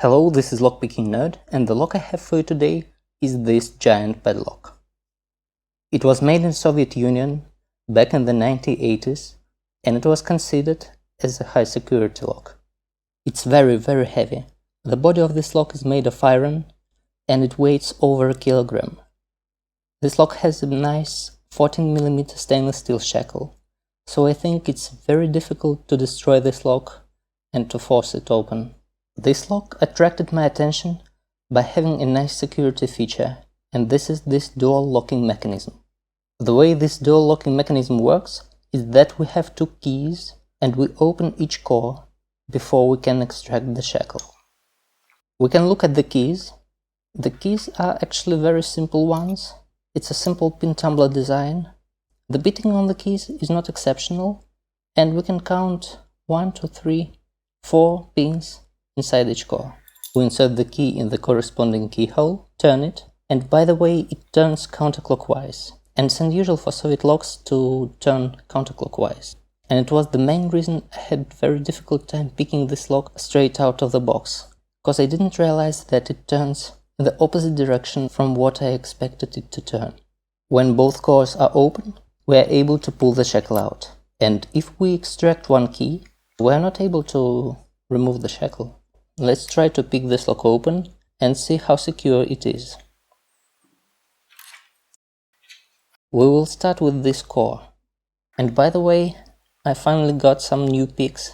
Hello, this is Lockpicking Nerd, and the lock I have for you today is this giant padlock. It was made in Soviet Union back in the 1980s, and it was considered as a high security lock. It's very heavy. The body of this lock is made of iron, and it weighs over a kilogram. This lock has a nice 14mm stainless steel shackle, so I think it's very difficult to destroy this lock and to force it open. This lock attracted my attention by having a nice security feature, and this is this dual locking mechanism. The way this dual locking mechanism works is that we have two keys and we open each core before we can extract the shackle. We can look at the keys. The keys are actually very simple ones. It's a simple pin tumbler design. The bitting on the keys is not exceptional, and we can count 1, 2, 3, 4 pins inside each core. We insert the key in the corresponding keyhole, turn it, and by the way, it turns counterclockwise. And it's unusual for Soviet locks to turn counterclockwise. And it was the main reason I had a very difficult time picking this lock straight out of the box, because I didn't realize that it turns in the opposite direction from what I expected it to turn. When both cores are open, we are able to pull the shackle out. And if we extract one key, we are not able to remove the shackle. Let's try to pick this lock open and see how secure it is. We will start with this core. And by the way, I finally got some new picks.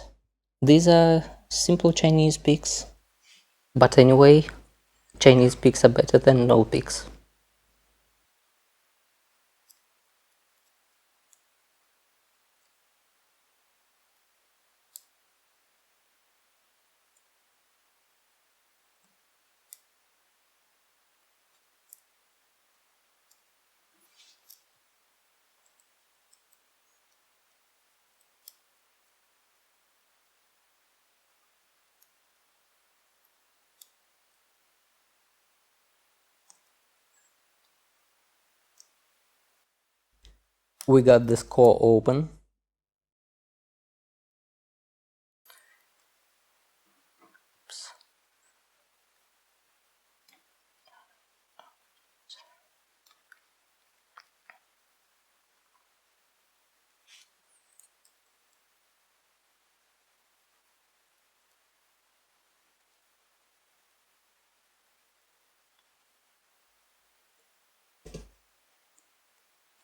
These are simple Chinese picks. But anyway, Chinese picks are better than no picks. We got this core open.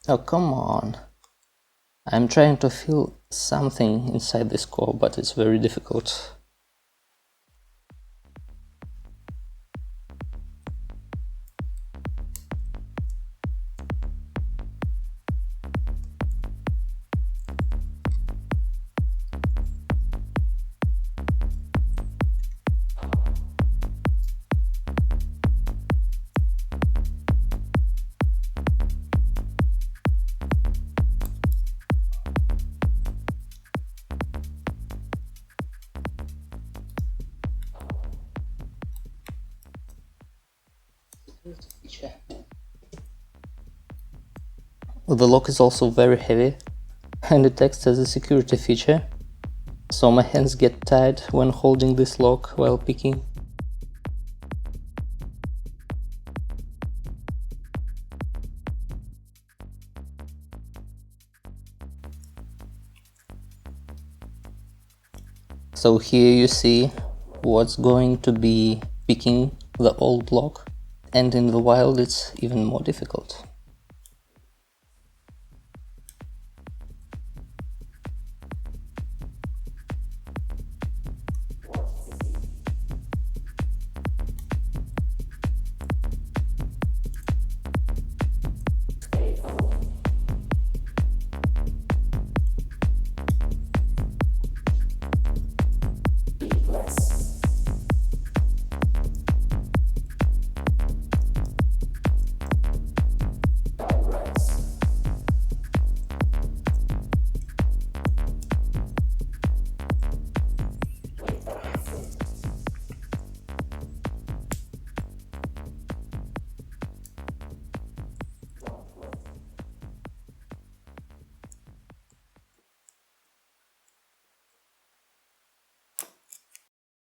Oh, come on. I'm trying to feel something inside this core, but it's very difficult. The lock is also very heavy, and it acts as a security feature, so my hands get tired when holding this lock while picking. So here you see what's going to be picking the old lock, and in the wild it's even more difficult.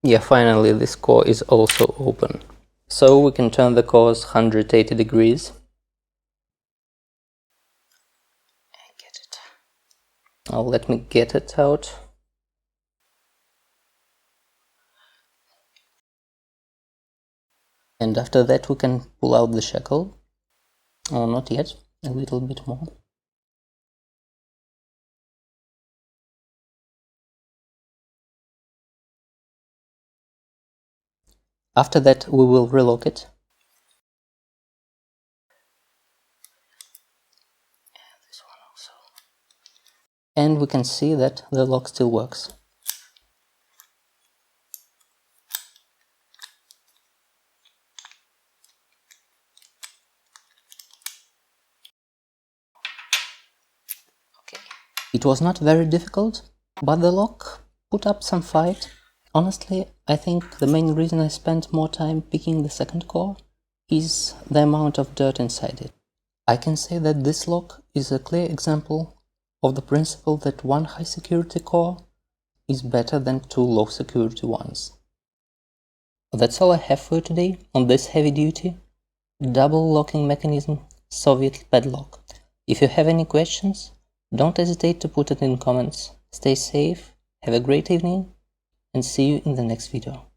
Yeah, finally this core is also open. So we can turn the cores 180 degrees. Get it. Now let me get it out. And after that we can pull out the shackle. Oh, not yet, a little bit more. After that we will relock it. This one also. And we can see that the lock still works. Okay. It was not very difficult, but the lock put up some fight. Honestly, I think the main reason I spent more time picking the second core is the amount of dirt inside it. I can say that this lock is a clear example of the principle that one high security core is better than two low security ones. That's all I have for you today on this heavy duty double locking mechanism Soviet padlock. If you have any questions, don't hesitate to put it in comments. Stay safe, have a great evening, and see you in the next video.